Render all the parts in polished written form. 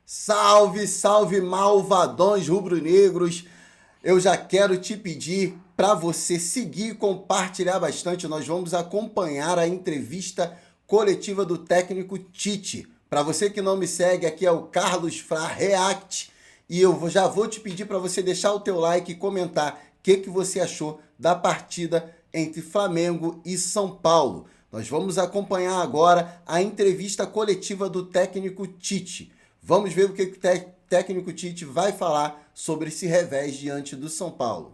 Salve, salve, malvadões rubro-negros! Eu já quero te pedir para você seguir e compartilhar bastante. Nós vamos acompanhar a entrevista coletiva do técnico Tite. Para você que não me segue, aqui é o Carlos Fra React e já vou te pedir para você deixar o teu like e comentar o que você achou da partida entre Flamengo e São Paulo. Nós vamos acompanhar agora a entrevista coletiva do técnico Tite. Vamos ver o que o técnico Tite vai falar sobre esse revés diante do São Paulo.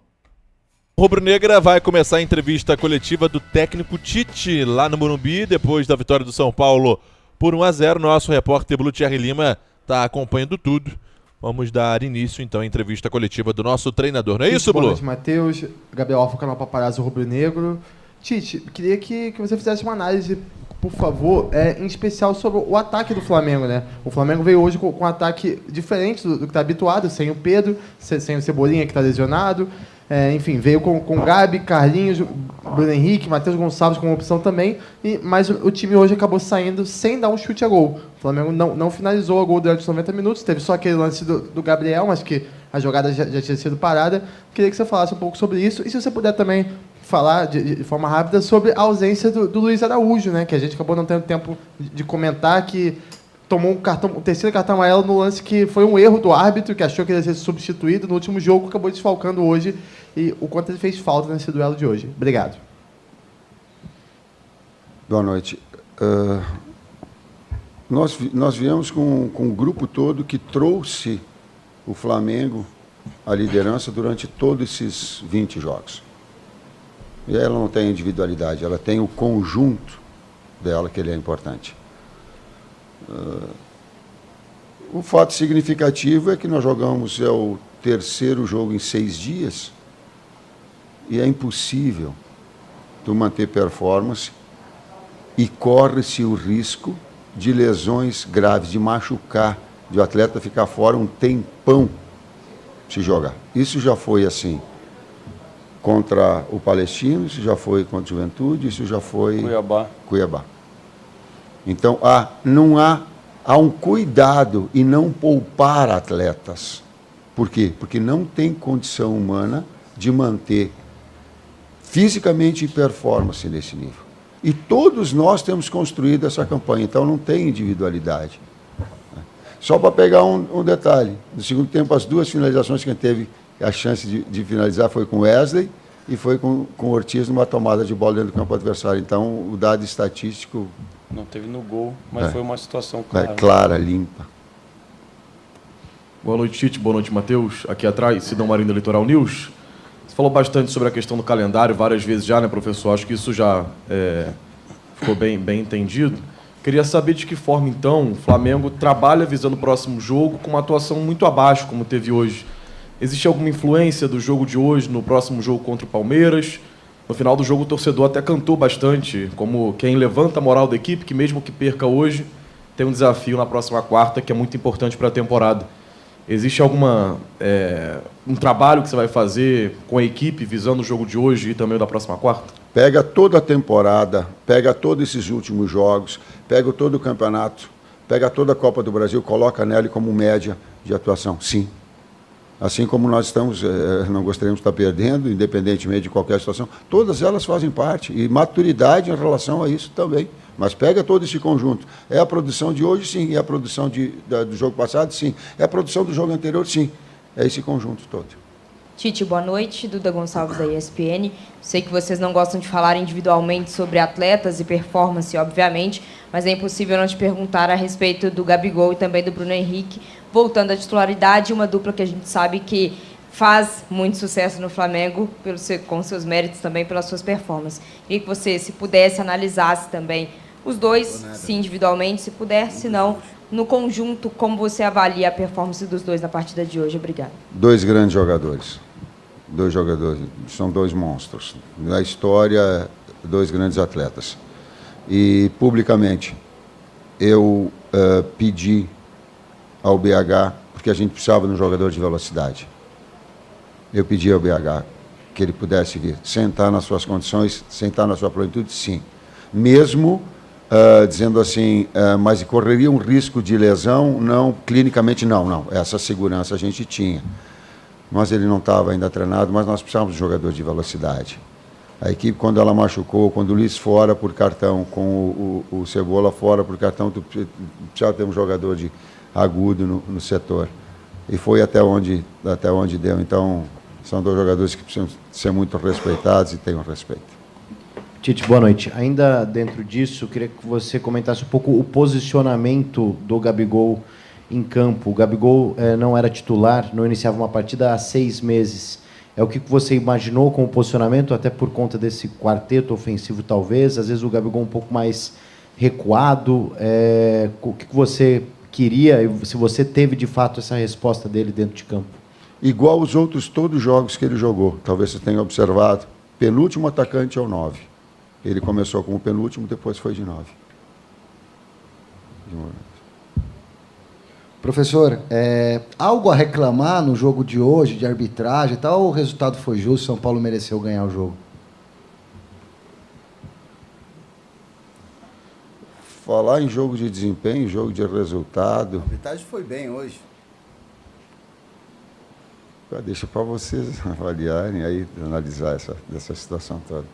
Rubro-Negra vai começar a entrevista coletiva do técnico Tite lá no Morumbi, depois da vitória do São Paulo por 1-0. Nosso repórter Blue Thierry Lima está acompanhando tudo. Vamos dar início, então, à entrevista coletiva do nosso treinador. Não é isso, Blue? Boa noite, Matheus. Gabriel Alfa, canal Paparazzo Rubro-Negro. Tite, queria que você fizesse uma análise, por favor, em especial sobre o ataque do Flamengo, né? O Flamengo veio hoje com um ataque diferente do que está habituado, sem o Pedro, sem o Cebolinha, que está lesionado. Enfim, veio com Gabi, Carlinhos, Bruno Henrique, Matheus Gonçalves como opção também, mas o time hoje acabou saindo sem dar um chute a gol. O Flamengo não finalizou a gol durante os 90 minutos, teve só aquele lance do Gabriel, mas que a jogada já tinha sido parada. Queria que você falasse um pouco sobre isso, e se você puder também falar de forma rápida sobre a ausência do Luiz Araújo, né, que a gente acabou não tendo tempo de comentar, que tomou o terceiro cartão amarelo no lance que foi um erro do árbitro, que achou que ele ia ser substituído no último jogo, acabou desfalcando hoje, e o quanto ele fez falta nesse duelo de hoje. Obrigado. Boa noite. Nós viemos com um grupo todo que trouxe o Flamengo à liderança durante todos esses 20 jogos. E ela não tem individualidade, ela tem o conjunto dela, que ele é importante. O fato significativo é que nós jogamos o terceiro jogo em 6 dias e é impossível tu manter performance e corre-se o risco de lesões graves, de machucar, de o atleta ficar fora um tempão se jogar. Isso já foi assim contra o Palestino, isso já foi contra o Juventude, isso já foi Cuiabá. Então, há um cuidado e não poupar atletas. Por quê? Porque não tem condição humana de manter fisicamente e performance nesse nível. E todos nós temos construído essa campanha, então não tem individualidade. Só para pegar um detalhe, no segundo tempo, as 2 finalizações que a gente teve a chance de finalizar foi com Wesley e foi com Ortiz numa tomada de bola dentro do campo adversário. Então, o dado estatístico... Não teve no gol, mas foi uma situação clara. Clara, limpa. Boa noite, Tite. Boa noite, Matheus. Aqui atrás, Sidão Marinho do Litoral News. Você falou bastante sobre a questão do calendário, várias vezes já, né, professor? Acho que isso já ficou bem entendido. Queria saber de que forma, então, o Flamengo trabalha visando o próximo jogo com uma atuação muito abaixo, como teve hoje. Existe alguma influência do jogo de hoje no próximo jogo contra o Palmeiras? No final do jogo, o torcedor até cantou bastante, como quem levanta a moral da equipe, que mesmo que perca hoje, tem um desafio na próxima quarta, que é muito importante para a temporada. Existe um trabalho que você vai fazer com a equipe visando o jogo de hoje e também o da próxima quarta? Pega toda a temporada, pega todos esses últimos jogos, pega todo o campeonato, pega toda a Copa do Brasil, coloca nele como média de atuação. Sim. Assim como nós estamos, não gostaríamos de estar perdendo, independentemente de qualquer situação, todas elas fazem parte, e maturidade em relação a isso também. Mas pega todo esse conjunto. É a produção de hoje, sim. É a produção do jogo passado, sim. É a produção do jogo anterior, sim. É esse conjunto todo. Tite, boa noite. Duda Gonçalves, da ESPN. Sei que vocês não gostam de falar individualmente sobre atletas e performance, obviamente, mas é impossível não te perguntar a respeito do Gabigol e também do Bruno Henrique, voltando à titularidade, uma dupla que a gente sabe que faz muito sucesso no Flamengo, com seus méritos também, pelas suas performances. Queria que você, se pudesse, analisasse também os dois, se individualmente, se puder, se não, no conjunto, como você avalia a performance dos dois na partida de hoje. Obrigada. 2 grandes jogadores. 2 jogadores, são 2 monstros. Na história, 2 grandes atletas. E, publicamente, eu pedi ao BH, porque a gente precisava de um jogador de velocidade. Eu pedi ao BH que ele pudesse vir, sentar nas suas condições, sentar na sua plenitude, sim. Mesmo dizendo assim, mas correria um risco de lesão? Não, clinicamente não. Essa segurança a gente tinha. Mas ele não estava ainda treinado, mas nós precisávamos de jogador de velocidade. A equipe, quando ela machucou, quando o Luiz fora por cartão, com o Cebola fora por cartão, tu precisava ter um jogador de agudo no setor. E foi até onde deu. Então, são dois jogadores que precisam ser muito respeitados e tenham respeito. Tite, boa noite. Ainda dentro disso, queria que você comentasse um pouco o posicionamento do Gabigol em campo. O Gabigol não era titular, não iniciava uma partida há 6 meses. É o que você imaginou com o posicionamento, até por conta desse quarteto ofensivo, talvez? Às vezes o Gabigol um pouco mais recuado. O que você queria, e se você teve de fato essa resposta dele dentro de campo? Igual os outros todos os jogos que ele jogou. Talvez você tenha observado. Penúltimo atacante é o 9. Ele começou como penúltimo, depois foi de 9. Professor, algo a reclamar no jogo de hoje, de arbitragem e tal, ou o resultado foi justo, São Paulo mereceu ganhar o jogo? Falar em jogo de desempenho, jogo de resultado... A arbitragem foi bem hoje. Deixa para vocês avaliarem, aí, analisar essa situação toda.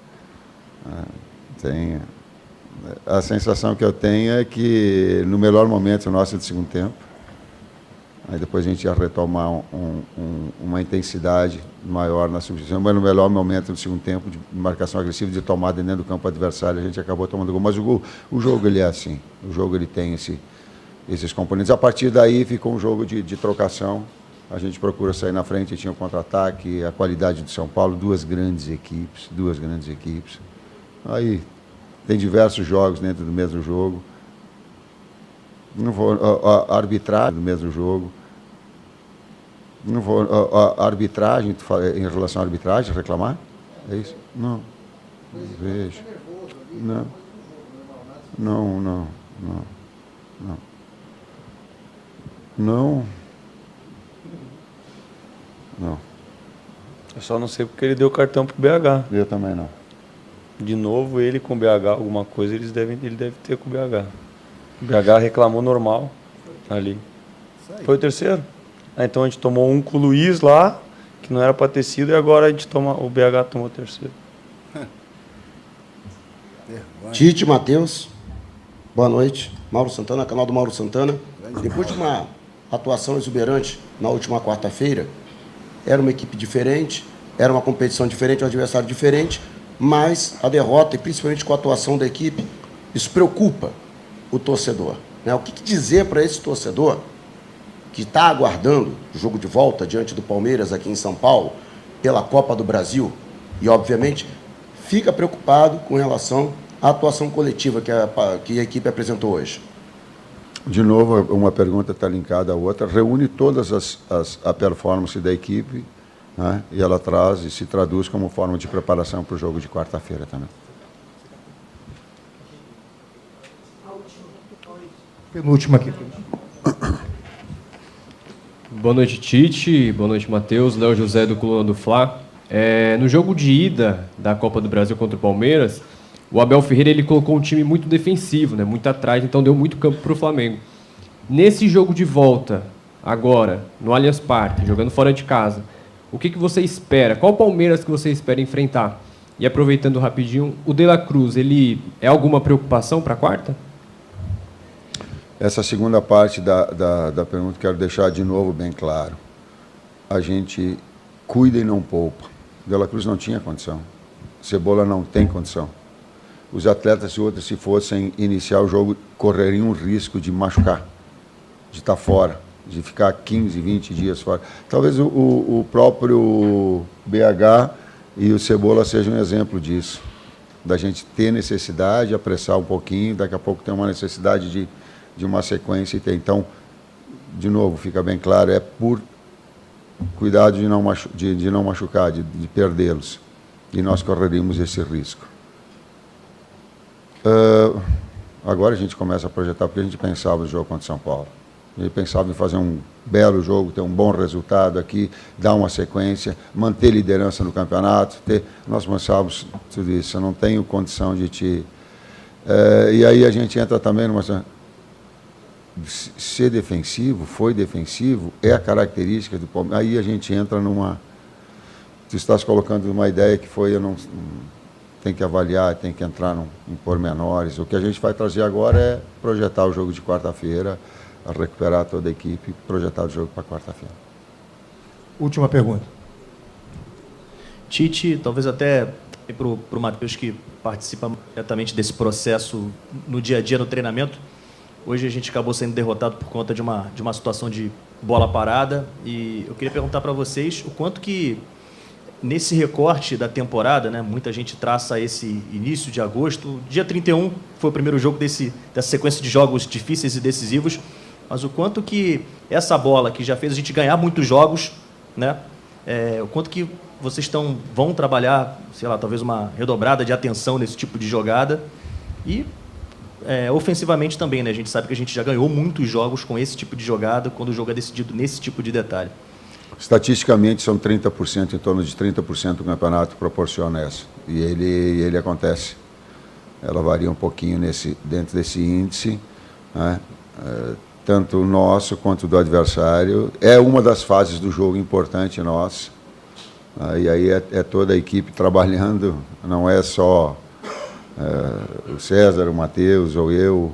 A sensação que eu tenho é que no melhor momento nosso do segundo tempo, aí depois a gente ia retomar uma intensidade maior na substituição, mas no melhor momento do segundo tempo, de marcação agressiva, de tomada dentro do campo adversário, a gente acabou tomando gol. Mas o jogo ele é assim, o jogo ele tem esses componentes. A partir daí ficou um jogo de trocação, a gente procura sair na frente, tinha o contra-ataque, a qualidade do São Paulo, duas grandes equipes. Aí tem diversos jogos dentro do mesmo jogo. Não vou arbitrar do mesmo jogo. Não vou arbitragem, em relação à arbitragem, reclamar? É isso? Não. Vejo. Não. Eu só não sei porque ele deu cartão pro BH. Eu também não. De novo, ele com o BH, alguma coisa ele deve ter com o BH. O BH reclamou normal ali. Foi o terceiro? Então a gente tomou um com o Luiz lá, que não era para ter sido, e agora o BH tomou o terceiro. Tite, Matheus, boa noite. Mauro Santana, canal do Mauro Santana. Depois de uma atuação exuberante na última quarta-feira, era uma equipe diferente, era uma competição diferente, um adversário diferente, mas a derrota, e principalmente com a atuação da equipe, isso preocupa o torcedor. O que dizer para esse torcedor que está aguardando o jogo de volta diante do Palmeiras aqui em São Paulo, pela Copa do Brasil, e, obviamente, fica preocupado com relação à atuação coletiva que a equipe apresentou hoje? De novo, uma pergunta está linkada à outra. Reúne todas a performance da equipe, né, e ela traz e se traduz como forma de preparação para o jogo de quarta-feira também. Penúltima aqui. Boa noite, Tite. Boa noite, Matheus. Léo José, do Coluna do Fla. No jogo de ida da Copa do Brasil contra o Palmeiras, o Abel Ferreira ele colocou um time muito defensivo, muito atrás, então deu muito campo para o Flamengo. Nesse jogo de volta, agora, no Allianz Parque, jogando fora de casa, o que você espera? Qual Palmeiras que você espera enfrentar? E aproveitando rapidinho, o De La Cruz, ele é alguma preocupação para a quarta? Essa segunda parte da pergunta, quero deixar de novo bem claro. A gente cuida e não poupa. O De La Cruz não tinha condição. Cebola não tem condição. Os atletas e outros, se fossem iniciar o jogo, correriam um risco de machucar, de estar fora, de ficar 15, 20 dias fora. Talvez o próprio BH e o Cebola sejam um exemplo disso, da gente ter necessidade, apressar um pouquinho, daqui a pouco tem uma necessidade de uma sequência. Então, de novo, fica bem claro, é por cuidado de não machucar, de perdê-los. E nós correríamos esse risco. Agora a gente começa a projetar, porque a gente pensava no jogo contra São Paulo. A gente pensava em fazer um belo jogo, ter um bom resultado aqui, dar uma sequência, manter liderança no campeonato. Nós pensávamos tudo isso. Eu não tenho condição de te E aí a gente entra também numa... Ser defensivo, foi defensivo, é a característica do Palmeiras. Aí a gente entra numa... Tu estás colocando uma ideia que foi, eu não... Tem que avaliar, tem que entrar em pormenores. O que a gente vai trazer agora é projetar o jogo de quarta-feira, recuperar toda a equipe, projetar o jogo para quarta-feira. Última pergunta. Tite, talvez até para o Matheus, que participa diretamente desse processo no dia a dia, no treinamento. Hoje a gente acabou sendo derrotado por conta de uma situação de bola parada. E eu queria perguntar para vocês o quanto que, nesse recorte da temporada, né, muita gente traça esse início de agosto. Dia 31 foi o primeiro jogo dessa sequência de jogos difíceis e decisivos. Mas o quanto que essa bola, que já fez a gente ganhar muitos jogos, né, o quanto que vocês vão trabalhar, sei lá, talvez uma redobrada de atenção nesse tipo de jogada. E ofensivamente também, né? A gente sabe que a gente já ganhou muitos jogos com esse tipo de jogada, quando o jogo é decidido nesse tipo de detalhe. Estatisticamente, são 30%, em torno de 30% do campeonato proporciona essa. E ele acontece. Ela varia um pouquinho dentro desse índice, né? Tanto o nosso quanto do adversário. É uma das fases do jogo importante nossa. E aí é toda a equipe trabalhando, não é só o César, o Matheus ou eu.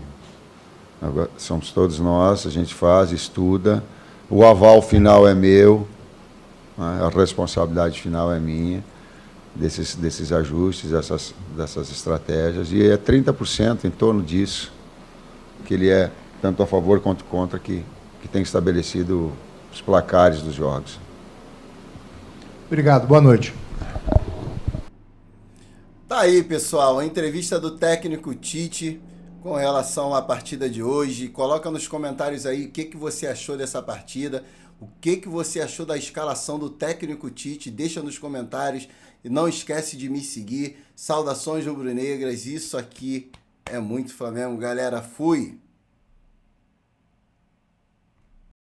Somos todos nós, a gente faz, estuda. O aval final é meu, né? A responsabilidade final é minha, desses ajustes, dessas estratégias. E é 30% em torno disso, que ele é tanto a favor quanto contra, que tem estabelecido os placares dos jogos. Obrigado, boa noite. Tá aí, pessoal, a entrevista do técnico Tite com relação à partida de hoje. Coloca nos comentários aí o que você achou dessa partida, o que você achou da escalação do técnico Tite. Deixa nos comentários e não esquece de me seguir. Saudações rubro-negras, isso aqui é muito Flamengo, galera. Fui!